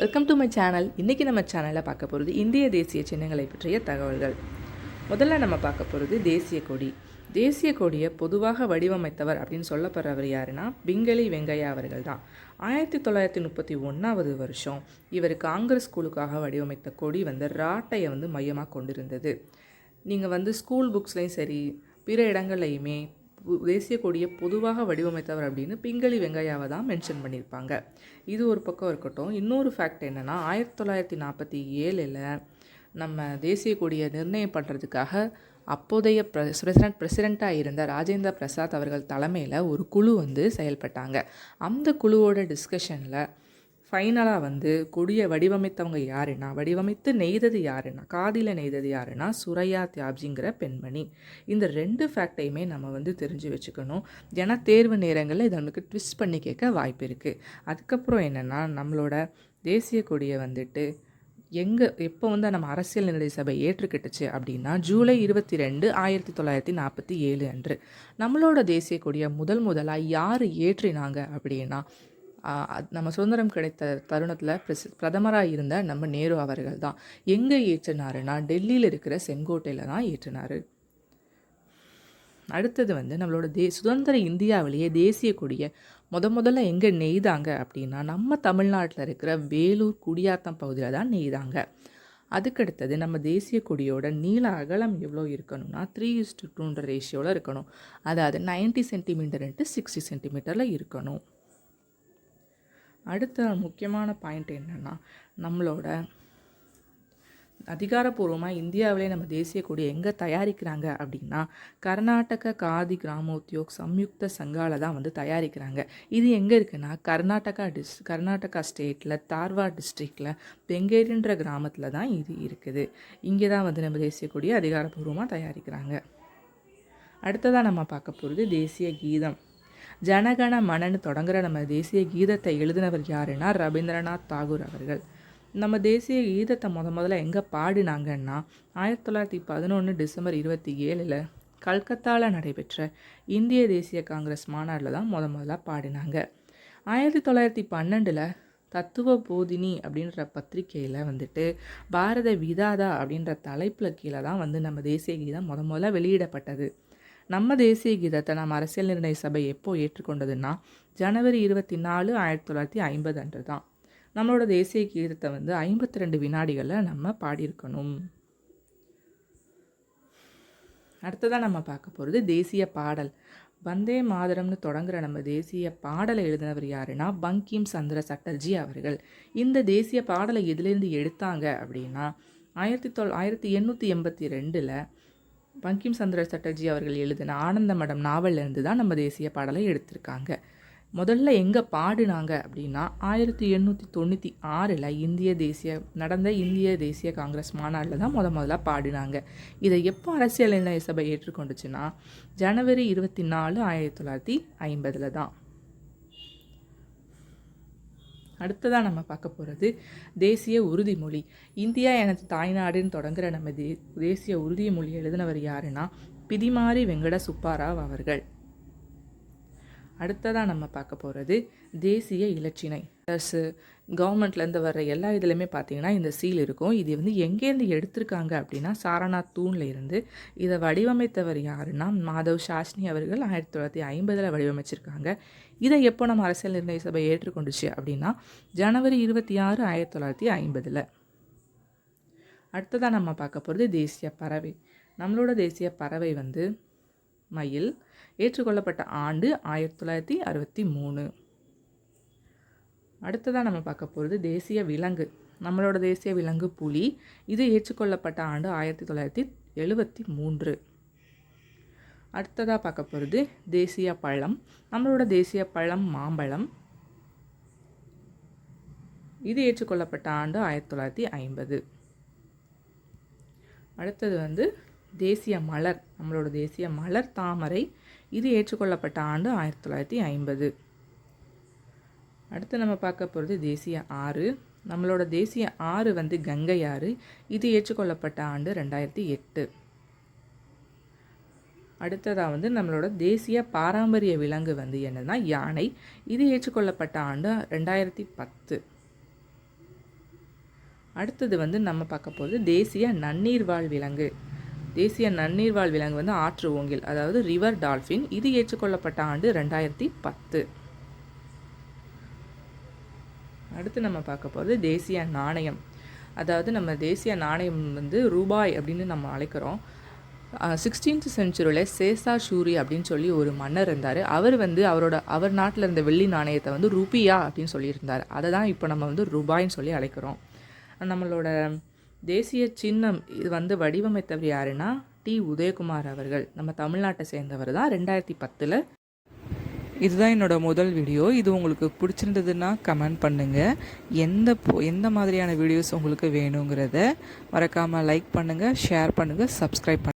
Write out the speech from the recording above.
Welcome to my channel. இன்றைக்கி நம்ம சேனலில் பார்க்க போகிறது இந்திய தேசிய சின்னங்களை பற்றிய தகவல்கள். முதல்ல நம்ம பார்க்க போகிறது தேசிய கொடி. தேசிய கொடியை பொதுவாக வடிவமைத்தவர் அப்படின்னு சொல்லப்படுறவர் யாருன்னா பிங்களி வெங்கையா அவர்கள் தான். 1931 வருஷம் இவர் காங்கிரஸ் குழுக்காக வடிவமைத்த கொடி ராட்டையை மையமாக கொண்டிருந்தது. நீங்கள் ஸ்கூல் புக்ஸ்லேயும் சரி பிற இடங்கள்லையுமே தேசிய கொடியை பொதுவாக வடிவமைத்தவர் அப்படின்னு பிங்களி வெங்கையாவை தான் மென்ஷன் பண்ணியிருப்பாங்க. இது ஒரு பக்கம் இருக்கட்டும். இன்னொரு ஃபேக்ட் என்னென்னா 1947 நம்ம தேசிய கொடியை நிர்ணயம் பண்ணுறதுக்காக அப்போதைய பிரசிடெண்ட்டாக இருந்த ராஜேந்திர பிரசாத் அவர்கள் தலைமையில் ஒரு குழு செயல்பட்டாங்க. அந்த குழுவோட டிஸ்கஷனில் ஃபைனலாக கொடியை வடிவமைத்தவங்க யாருன்னா, வடிவமைத்து நெய்தது யாருன்னா, காதியில் நெய்தது யாருன்னா சுரையா தியாப்ஜிங்கிற பெண்மணி. இந்த 2 ஃபேக்டையுமே நம்ம தெரிஞ்சு வச்சுக்கணும். ஏன்னா தேர்வு நேரங்களில் இதை நமக்கு ட்விஸ்ட் பண்ணி கேட்க வாய்ப்பு இருக்குது. அதுக்கப்புறம் என்னென்னா நம்மளோட தேசிய கொடியை எப்போ நம்ம அரசியல் நிர்ணய சபை ஏற்றுக்கிட்டுச்சு அப்படின்னா ஜூலை 22, 1947 அன்று. நம்மளோட தேசிய கொடியை முதலாக யார் ஏற்றினாங்க அப்படின்னா நம்ம சுதந்திரம் கிடைத்த தருணத்தில் பிரதமராக இருந்த நம்ம நேரு அவர்கள் தான். எங்கே ஏற்றினாருன்னா டெல்லியில் இருக்கிற செங்கோட்டையில் தான் ஏற்றினார். அடுத்தது நம்மளோட சுதந்திர இந்தியாவிலேயே தேசிய கொடியை முதல்ல எங்கே நெய்தாங்க அப்படின்னா நம்ம தமிழ்நாட்டில் இருக்கிற வேலூர் குடியாத்தம் பகுதியில் தான் நெய்தாங்க. அதுக்கடுத்தது நம்ம தேசிய கொடியோட நீள அகலம் எவ்வளோ இருக்கணும்னா 3:2 ரேஷியோவில் இருக்கணும். அதாவது 90 சென்டிமீட்டர் × 60 சென்டிமீட்டரில் இருக்கணும். அடுத்த முக்கியமான பாயிண்ட் என்னென்னா நம்மளோட அதிகாரப்பூர்வமாக இந்தியாவிலே நம்ம தேசிய கொடியை எங்கே தயாரிக்கிறாங்க அப்படின்னா கர்நாடக காதி கிராமோத்யோக் சம்யுக்த சங்கால தான் தயாரிக்கிறாங்க. இது எங்கே இருக்குன்னா கர்நாடகா ஸ்டேட்டில் தார்வாட் டிஸ்ட்ரிக்டில் பெங்கேரின்ற கிராமத்தில் தான் இது இருக்குது. இங்கே தான் நம்ம தேசிய கொடியை அதிகாரப்பூர்வமாக தயாரிக்கிறாங்க. அடுத்ததாக நம்ம பார்க்க போகிறது தேசிய கீதம். ஜனகண மனன்னு தொடங்குகிற நம்ம தேசிய கீதத்தை எழுதினவர் யாருன்னா ரவீந்திரநாத் தாகூர் அவர்கள். நம்ம தேசிய கீதத்தை முதல்ல எங்கே பாடினாங்கன்னா 1911 டிசம்பர் 27 கல்கத்தாவில் நடைபெற்ற இந்திய தேசிய காங்கிரஸ் மாநாட்டில் தான் முதல்ல பாடினாங்க. 1912 தத்துவ போதினி அப்படின்ற பத்திரிகையில் பாரத விதாதா அப்படின்ற தலைப்பில் கீழே தான் நம்ம தேசிய கீதம் முதல்ல வெளியிடப்பட்டது. நம்ம தேசிய கீதத்தை நம்ம அரசியல் நிர்ணய சபை எப்போ ஏற்றுக்கொண்டதுன்னா ஜனவரி 24, 1950 அன்று தான். நம்மளோட தேசிய கீதத்தை 52 வினாடிகளில் நம்ம பாடியிருக்கணும். அடுத்ததாக நம்ம பார்க்க போகிறது தேசிய பாடல். வந்தே மாதரம்னு தொடங்குகிற நம்ம தேசிய பாடலை எழுதினவர் யாருன்னா பங்கிம் சந்திர சட்டர்ஜி அவர்கள். இந்த தேசிய பாடலை எதுலேருந்து எடுத்தாங்க அப்படின்னா 1882 பங்கிம் சந்திர சட்டர்ஜி அவர்கள் எழுதின ஆனந்த மடம் நாவலிருந்து தான் நம்ம தேசிய பாடலை எடுத்திருக்காங்க. முதல்ல எங்கே பாடினாங்க அப்படின்னா 1896 நடந்த இந்திய தேசிய காங்கிரஸ் மாநாட்டில் தான் முதல்ல பாடினாங்க. இதை எப்போ அரசியல் நிர்ணய சபை ஏற்றுக்கொண்டுச்சுன்னா ஜனவரி 24, 1950 தான். அடுத்ததாக நம்ம பார்க்க போகிறது தேசிய உறுதிமொழி. இந்தியா எனது தாய்நாடுன்னு தொடங்குகிற நம்ம தேசிய உறுதிமொழி எழுதினவர் யாருன்னா பிதிமாரி வெங்கட சுப்பாராவ் அவர்கள். அடுத்ததாக நம்ம பார்க்க போகிறது தேசிய இலச்சினை. கவர்மெண்ட்லேருந்து வர்ற எல்லா இதுலையுமே பார்த்தீங்கன்னா இந்த சீல் இருக்கும். இது எங்கேருந்து எடுத்திருக்காங்க அப்படின்னா சாரநாத் தூணில் இருந்து. இதை வடிவமைத்தவர் யாருன்னா மாதவ் சாஸ்னி அவர்கள் 1950 வடிவமைச்சிருக்காங்க. இதை எப்போ நம்ம அரசியல் நிர்ணய சபை ஏற்றுக்கொண்டுச்சு அப்படின்னா ஜனவரி 26, 1950. அடுத்ததாக நம்ம பார்க்க போகிறது தேசிய பறவை. நம்மளோட தேசிய பறவை மயில். ஏற்றுக்கொள்ளப்பட்ட ஆண்டு 1963. அடுத்ததாக நம்ம பார்க்க போகிறது தேசிய விலங்கு. நம்மளோட தேசிய விலங்கு புலி. இது ஏற்றுக்கொள்ளப்பட்ட ஆண்டு 1973. அடுத்ததாக பார்க்க போகிறது தேசிய பழம். நம்மளோட தேசிய பழம் மாம்பழம். இது ஏற்றுக்கொள்ளப்பட்ட ஆண்டு 1950. அடுத்தது தேசிய மலர். நம்மளோட தேசிய மலர் தாமரை. இது ஏற்றுக்கொள்ளப்பட்ட ஆண்டு 1950. அடுத்து நம்ம பார்க்க போகிறது தேசிய ஆறு. நம்மளோட தேசிய ஆறு கங்கை ஆறு. இது ஏற்றுக்கொள்ளப்பட்ட ஆண்டு 2008. அடுத்ததாக நம்மளோட தேசிய பாரம்பரிய விலங்கு என்னன்னா யானை. இது ஏற்றுக்கொள்ளப்பட்ட ஆண்டு 2010. அடுத்தது வந்து நம்ம பார்க்க போகிறது தேசிய நன்னீர்வாழ் விலங்கு. தேசிய நன்னீர்வாழ் விலங்கு வந்து ஆற்று ஓங்கில், அதாவது ரிவர் டால்ஃபின். இது ஏற்றுக்கொள்ளப்பட்ட ஆண்டு 2010. அடுத்து நம்ம பார்க்க போகிறது தேசிய நாணயம். அதாவது நம்ம தேசிய நாணயம் வந்து ரூபாய் அப்படின்னு நம்ம அழைக்கிறோம். 16th செஞ்சுரியில் சேசார் ஷூரி அப்படின்னு சொல்லி ஒரு மன்னர் இருந்தார். அவர் வந்து அவர் நாட்டில் இருந்த வெள்ளி நாணயத்தை வந்து ருபியா அப்படின்னு சொல்லியிருந்தார். அதை தான் இப்போ நம்ம வந்து ரூபாய்ன்னு சொல்லி அழைக்கிறோம். நம்மளோட தேசிய சின்னம் இது வந்து வடிவமைத்தவர் யாருன்னா உதயகுமார் அவர்கள். நம்ம தமிழ்நாட்டை சேர்ந்தவர் தான். 2010. இதுதான் என்னோடய முதல் வீடியோ. இது உங்களுக்கு பிடிச்சிருந்ததுன்னா கமெண்ட் பண்ணுங்கள். எந்த மாதிரியான வீடியோஸ் உங்களுக்கு வேணுங்கிறத மறக்காமல் லைக் பண்ணுங்கள், ஷேர் பண்ணுங்கள், சப்ஸ்கிரைப் பண்ணுங்கள்.